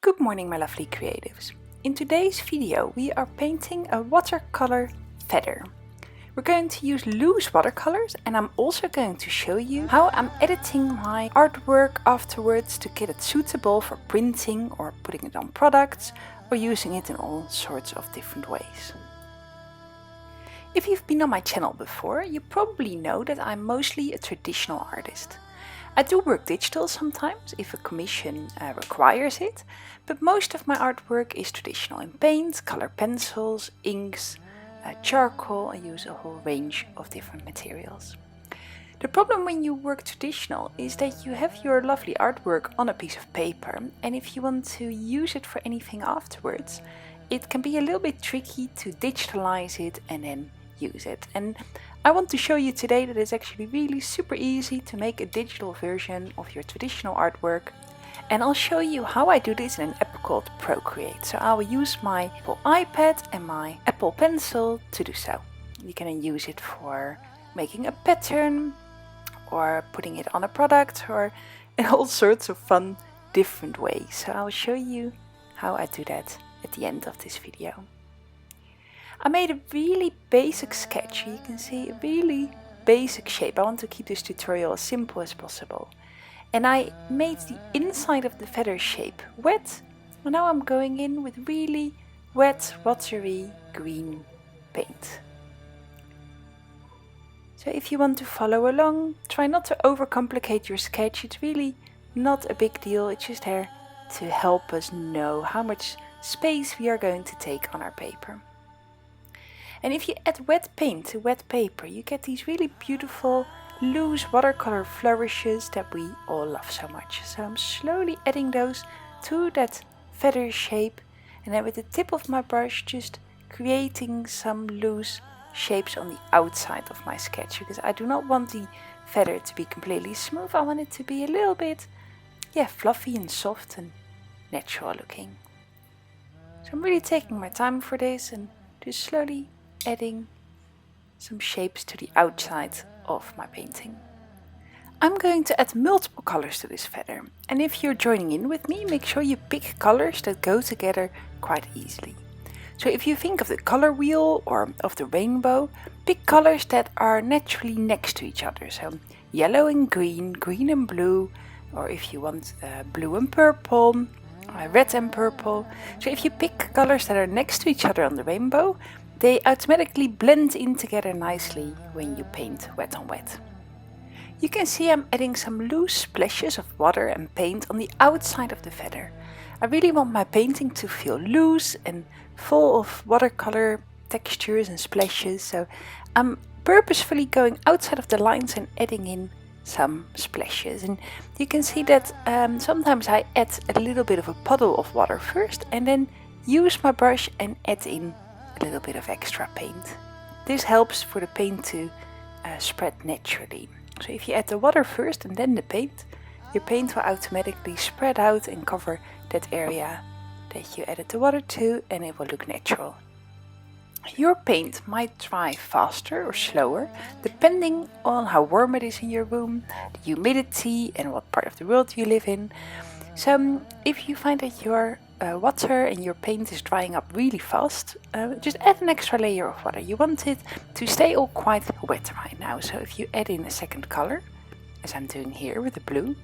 Good morning, my lovely creatives. In today's video we are painting a watercolor feather. We're going to use loose watercolors, and I'm also going to show you how I'm editing my artwork afterwards to get it suitable for printing or putting it on products or using it in all sorts of different ways. If you've been on my channel before, you probably know that I'm mostly a traditional artist. I do work digital sometimes if a commission requires it, but most of my artwork is traditional in paint, color pencils, inks, charcoal. I use a whole range of different materials. The problem when you work traditional is that you have your lovely artwork on a piece of paper, and if you want to use it for anything afterwards, it can be a little bit tricky to digitalize it and then use it. And I want to show you today that it's actually really super easy to make a digital version of your traditional artwork, and I'll show you how I do this in an app called Procreate. So I will use my Apple iPad and my Apple Pencil to do so. You can use it for making a pattern or putting it on a product or in all sorts of fun different ways. So I'll show you how I do that at the end of this video. I made a really basic sketch. You can see a really basic shape. I want to keep this tutorial as simple as possible. And I made the inside of the feather shape wet. And now I'm going in with really wet, watery green paint. So if you want to follow along, try not to overcomplicate your sketch. It's really not a big deal. It's just there to help us know how much space we are going to take on our paper. And if you add wet paint to wet paper, you get these really beautiful loose watercolor flourishes that we all love so much. So I'm slowly adding those to that feather shape, and then with the tip of my brush just creating some loose shapes on the outside of my sketch, because I do not want the feather to be completely smooth. I want it to be a little bit fluffy and soft and natural looking. So I'm really taking my time for this and just slowly adding some shapes to the outside of my painting. I'm going to add multiple colors to this feather, and if you're joining in with me, make sure you pick colors that go together quite easily. So if you think of the color wheel or of the rainbow, pick colors that are naturally next to each other. So yellow and green, green and blue, or if you want blue and purple, red and purple. So if you pick colors that are next to each other on the rainbow, they automatically blend in together nicely when you paint wet on wet. You can see I'm adding some loose splashes of water and paint on the outside of the feather. I really want my painting to feel loose and full of watercolor textures and splashes, so I'm purposefully going outside of the lines and adding in some splashes. And you can see that sometimes I add a little bit of a puddle of water first and then use my brush and add in a little bit of extra paint. This helps for the paint to spread naturally. So if you add the water first and then the paint, your paint will automatically spread out and cover that area that you added the water to, and it will look natural. Your paint might dry faster or slower depending on how warm it is in your room, the humidity, and what part of the world you live in. So if you find that your water and your paint is drying up really fast, just add an extra layer of water. You want it to stay all quite wet right now. So if you add in a second color, as I'm doing here with the blue,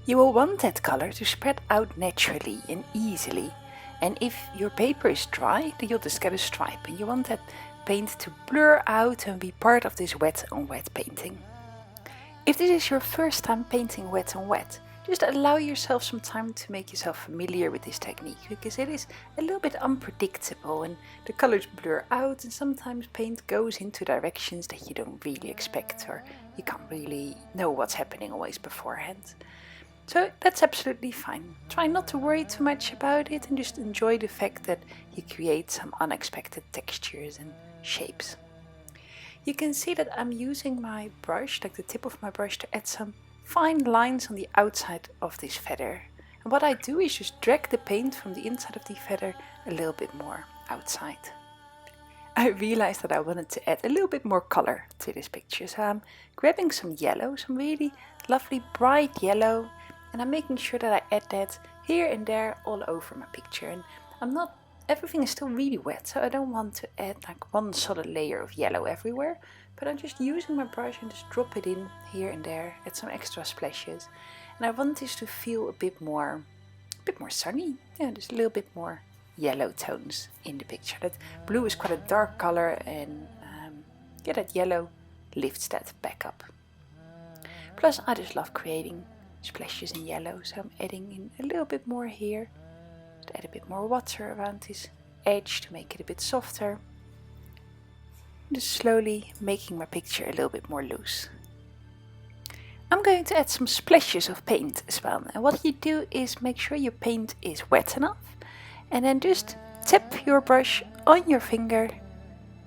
you will want that color to spread out naturally and easily. And if your paper is dry, then you'll just get a stripe, and you want that paint to blur out and be part of this wet on wet painting. If this is your first time painting wet on wet, just allow yourself some time to make yourself familiar with this technique, because it is a little bit unpredictable and the colors blur out, and sometimes paint goes into directions that you don't really expect, or you can't really know what's happening always beforehand. So that's absolutely fine. Try not to worry too much about it and just enjoy the fact that you create some unexpected textures and shapes. You can see that I'm using my brush, like the tip of my brush, to add some fine lines on the outside of this feather. And what I do is just drag the paint from the inside of the feather a little bit more outside. I realized that I wanted to add a little bit more color to this picture, so I'm grabbing some yellow, some really lovely bright yellow, and I'm making sure that I add that here and there all over my picture. And everything is still really wet, so I don't want to add like one solid layer of yellow everywhere, but I'm just using my brush and just drop it in here and there, add some extra splashes. And I want this to feel a bit more sunny, yeah, just a little bit more yellow tones in the picture. That blue is quite a dark color, and that yellow lifts that back up. Plus I just love creating splashes in yellow, so I'm adding in a little bit more here, to add a bit more water around this edge to make it a bit softer. Just slowly making my picture a little bit more loose. I'm going to add some splashes of paint as well, and what you do is make sure your paint is wet enough, and then just tap your brush on your finger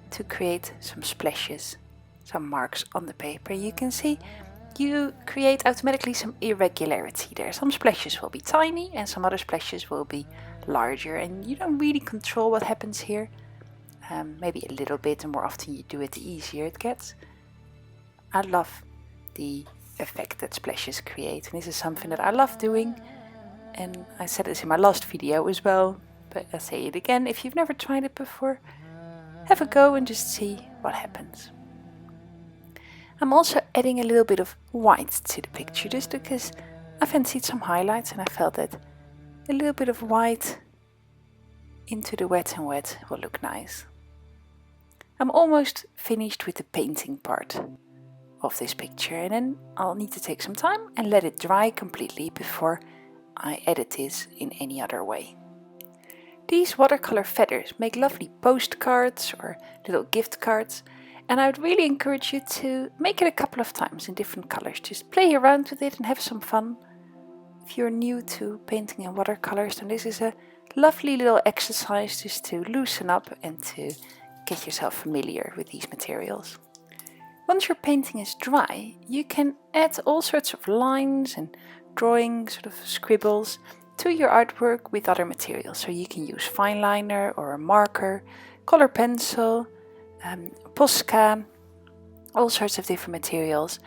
to create some splashes, some marks on the paper. You can see you create automatically some irregularity there. Some splashes will be tiny and some other splashes will be larger, and you don't really control what happens here. Maybe a little bit, and more often you do it, the easier it gets. I love the effect that splashes create, and this is something that I love doing, and I said this in my last video as well, but I'll say it again. If you've never tried it before, have a go and just see what happens. I'm also adding a little bit of white to the picture, just because I fancied some highlights and I felt that a little bit of white into the wet and wet will look nice. I'm almost finished with the painting part of this picture, and then I'll need to take some time and let it dry completely before I edit this in any other way. These watercolor feathers make lovely postcards or little gift cards, and I would really encourage you to make it a couple of times in different colors. Just play around with it and have some fun. If you're new to painting in watercolors, then this is a lovely little exercise just to loosen up and to get yourself familiar with these materials. Once your painting is dry, you can add all sorts of lines and drawing sort of scribbles to your artwork with other materials. So you can use fine liner or a marker, color pencil, Posca, all sorts of different materials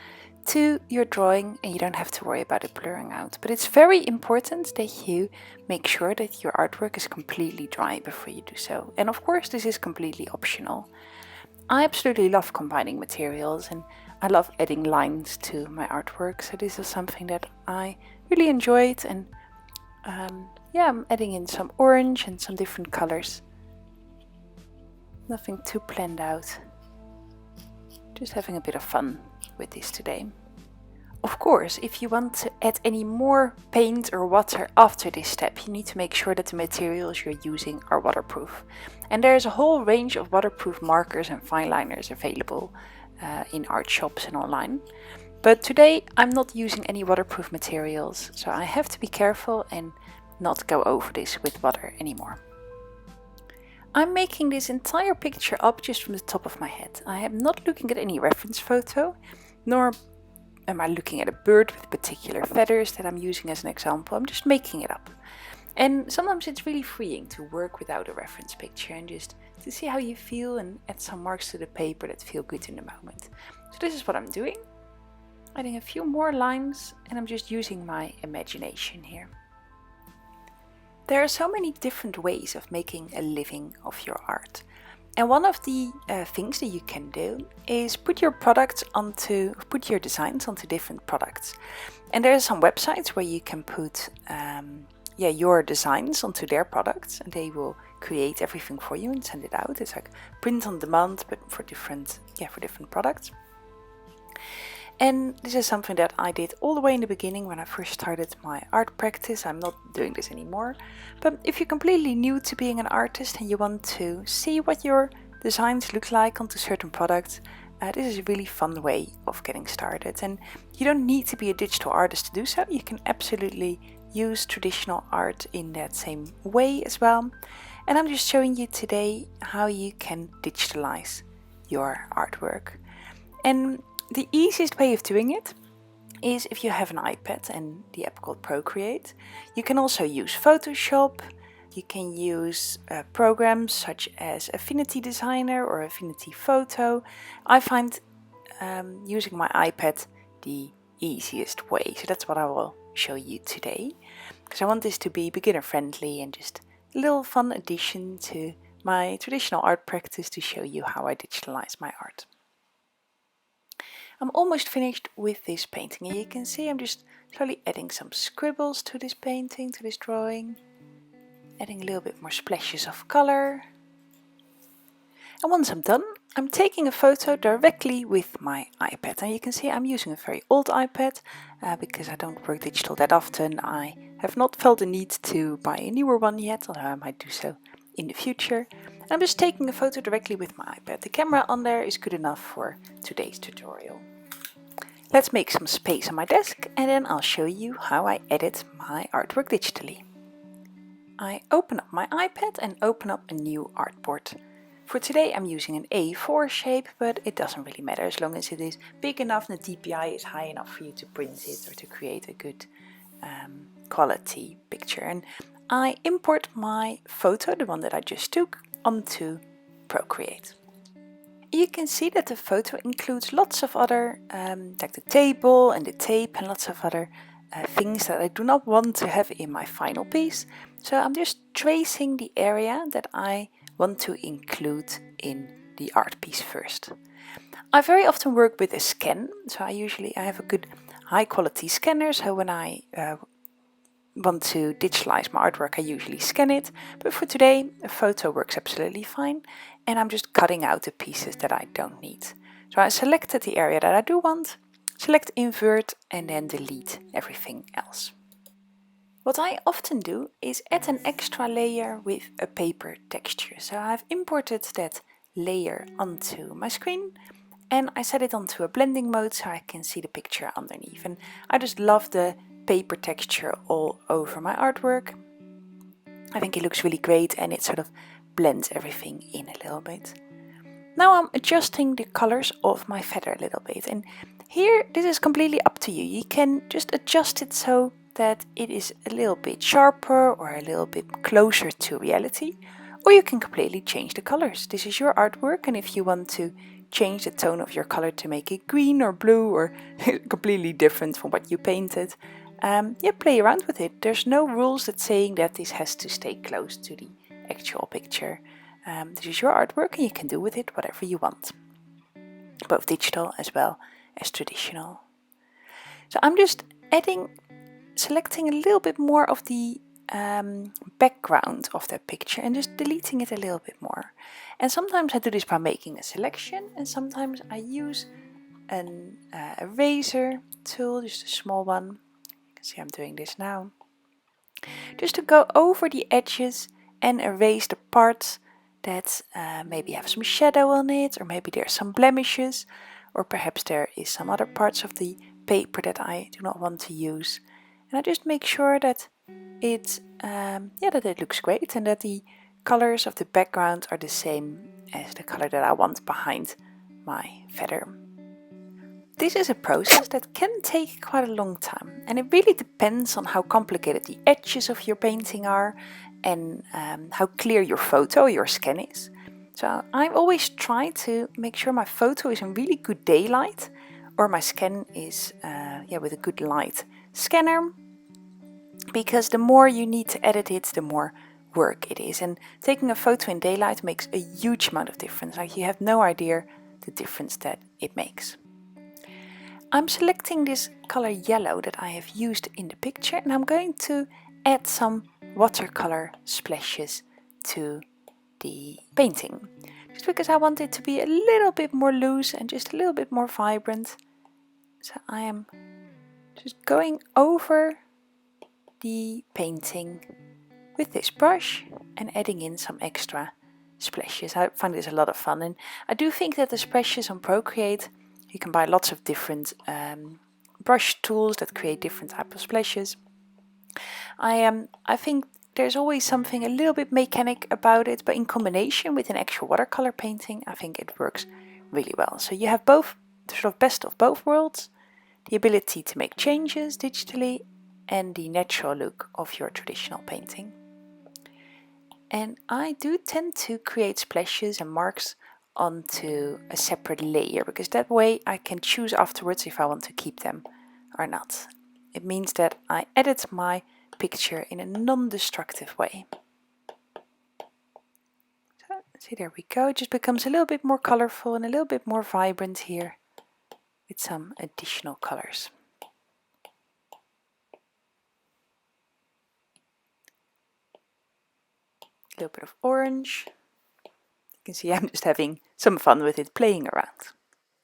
to your drawing, and you don't have to worry about it blurring out. But it's very important that you make sure that your artwork is completely dry before you do so. And of course, this is completely optional. I absolutely love combining materials, and I love adding lines to my artwork, so this is something that I really enjoyed. And I'm adding in some orange and some different colors. Nothing too planned out, just having a bit of fun with this today. Of course, if you want to add any more paint or water after this step, you need to make sure that the materials you're using are waterproof. And there's a whole range of waterproof markers and fine liners available in art shops and online. But today I'm not using any waterproof materials, so I have to be careful and not go over this with water anymore. I'm making this entire picture up just from the top of my head. I am not looking at any reference photo, nor am I looking at a bird with particular feathers that I'm using as an example. I'm just making it up. And sometimes it's really freeing to work without a reference picture and just to see how you feel and add some marks to the paper that feel good in the moment. So this is what I'm doing. Adding a few more lines, and I'm just using my imagination here. There are so many different ways of making a living of your art. And one of the things that you can do is put your designs onto different products. And there are some websites where you can put your designs onto their products, and they will create everything for you and send it out. It's like print on demand, but for different products. And this is something that I did all the way in the beginning when I first started my art practice. I'm not doing this anymore. But if you're completely new to being an artist and you want to see what your designs look like onto certain products, this is a really fun way of getting started. And you don't need to be a digital artist to do so. You can absolutely use traditional art in that same way as well. And I'm just showing you today how you can digitalize your artwork. And the easiest way of doing it is if you have an iPad and the app called Procreate. You can also use Photoshop. You can use programs such as Affinity Designer or Affinity Photo. I find using my iPad the easiest way, so that's what I will show you today. because I want this to be beginner friendly and just a little fun addition to my traditional art practice to show you how I digitalize my art. I'm almost finished with this painting, and you can see I'm just slowly adding some scribbles to this painting, to this drawing, adding a little bit more splashes of color. And once I'm done, I'm taking a photo directly with my iPad, and you can see I'm using a very old iPad because I don't work digital that often. I have not felt the need to buy a newer one yet, although I might do so in the future. And I'm just taking a photo directly with my iPad. The camera on there is good enough for today's tutorial. Let's make some space on my desk, and then I'll show you how I edit my artwork digitally. I open up my iPad and open up a new artboard. For today I'm using an A4 shape, but it doesn't really matter as long as it is big enough and the DPI is high enough for you to print it or to create a good quality picture. And I import my photo, the one that I just took, onto Procreate. You can see that the photo includes lots of other, like the table and the tape and lots of other things that I do not want to have in my final piece. So I'm just tracing the area that I want to include in the art piece first. I very often work with a scan, so I have a good high quality scanner, so when I want to digitalize my artwork I usually scan it, but for today a photo works absolutely fine, and I'm just cutting out the pieces that I don't need. So I selected the area that I do want, select invert, and then delete everything else. What I often do is add an extra layer with a paper texture. So I've imported that layer onto my screen and I set it onto a blending mode so I can see the picture underneath. And I just love the paper texture all over my artwork. I think it looks really great and it sort of blends everything in a little bit. Now I'm adjusting the colors of my feather a little bit, and here this is completely up to you. You can just adjust it so that it is a little bit sharper or a little bit closer to reality, or you can completely change the colors. This is your artwork, and if you want to change the tone of your color to make it green or blue or completely different from what you painted, play around with it. There's no rules that saying that this has to stay close to the actual picture. This is your artwork and you can do with it whatever you want, both digital as well as traditional. So I'm just selecting a little bit more of the background of that picture and just deleting it a little bit more. And sometimes I do this by making a selection, and sometimes I use an eraser tool, just a small one. You can see I'm doing this now, just to go over the edges and erase the parts that maybe have some shadow on it, or maybe there are some blemishes, or perhaps there is some other parts of the paper that I do not want to use. And I just make sure that it looks great and that the colors of the background are the same as the color that I want behind my feather. This is a process that can take quite a long time, and it really depends on how complicated the edges of your painting are and how clear your photo, your scan is. So I always try to make sure my photo is in really good daylight, or my scan is with a good light scanner, because the more you need to edit it, the more work it is. And taking a photo in daylight makes a huge amount of difference. Like, you have no idea the difference that it makes. I'm selecting this color yellow that I have used in the picture, and I'm going to add some watercolor splashes to the painting, just because I want it to be a little bit more loose and just a little bit more vibrant. So I am just going over the painting with this brush and adding in some extra splashes. I find this a lot of fun, and I do think that the splashes on Procreate, you can buy lots of different brush tools that create different types of splashes. I think there's always something a little bit mechanic about it, but in combination with an actual watercolor painting, I think it works really well. So you have both, the sort of best of both worlds, the ability to make changes digitally and the natural look of your traditional painting. And I do tend to create splashes and marks onto a separate layer, because that way I can choose afterwards if I want to keep them or not. It means that I edit my picture in a non-destructive way. So, see, there we go. It just becomes a little bit more colorful and a little bit more vibrant here with some additional colors. A little bit of orange. You can see I'm just having some fun with it, playing around.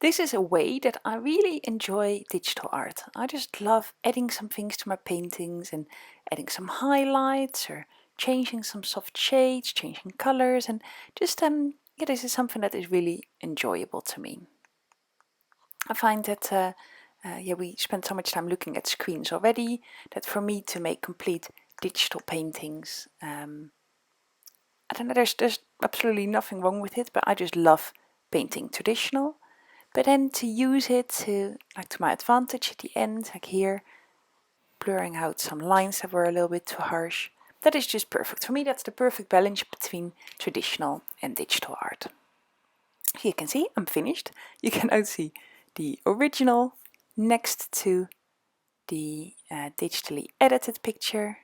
This is a way that I really enjoy digital art. I just love adding some things to my paintings and adding some highlights or changing some soft shades, changing colors, and just yeah, this is something that is really enjoyable to me. I find that yeah, we spend so much time looking at screens already that for me to make complete digital paintings, I don't know, there's absolutely nothing wrong with it, but I just love painting traditional. But then to use it to my advantage at the end, like here, blurring out some lines that were a little bit too harsh. That is just perfect. For me, that's the perfect balance between traditional and digital art. You can see I'm finished. You can now see the original next to the digitally edited picture.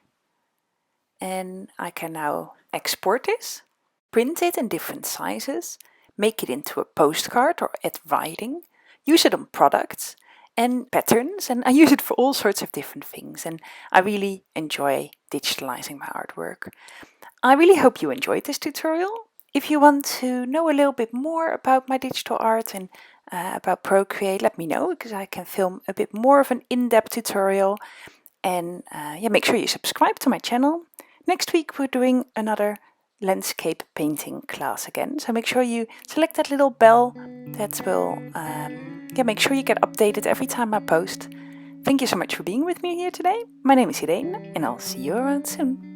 And I can now export this, print it in different sizes, make it into a postcard or add writing, use it on products and patterns, and I use it for all sorts of different things, and I really enjoy digitalizing my artwork. I really hope you enjoyed this tutorial. If you want to know a little bit more about my digital art and about Procreate, let me know, because I can film a bit more of an in-depth tutorial. And yeah, make sure you subscribe to my channel. Next week we're doing another landscape painting class again, so make sure you select that little bell. That will yeah, make sure you get updated every time I post. Thank you so much for being with me here today. My name is Irene and I'll see you around soon.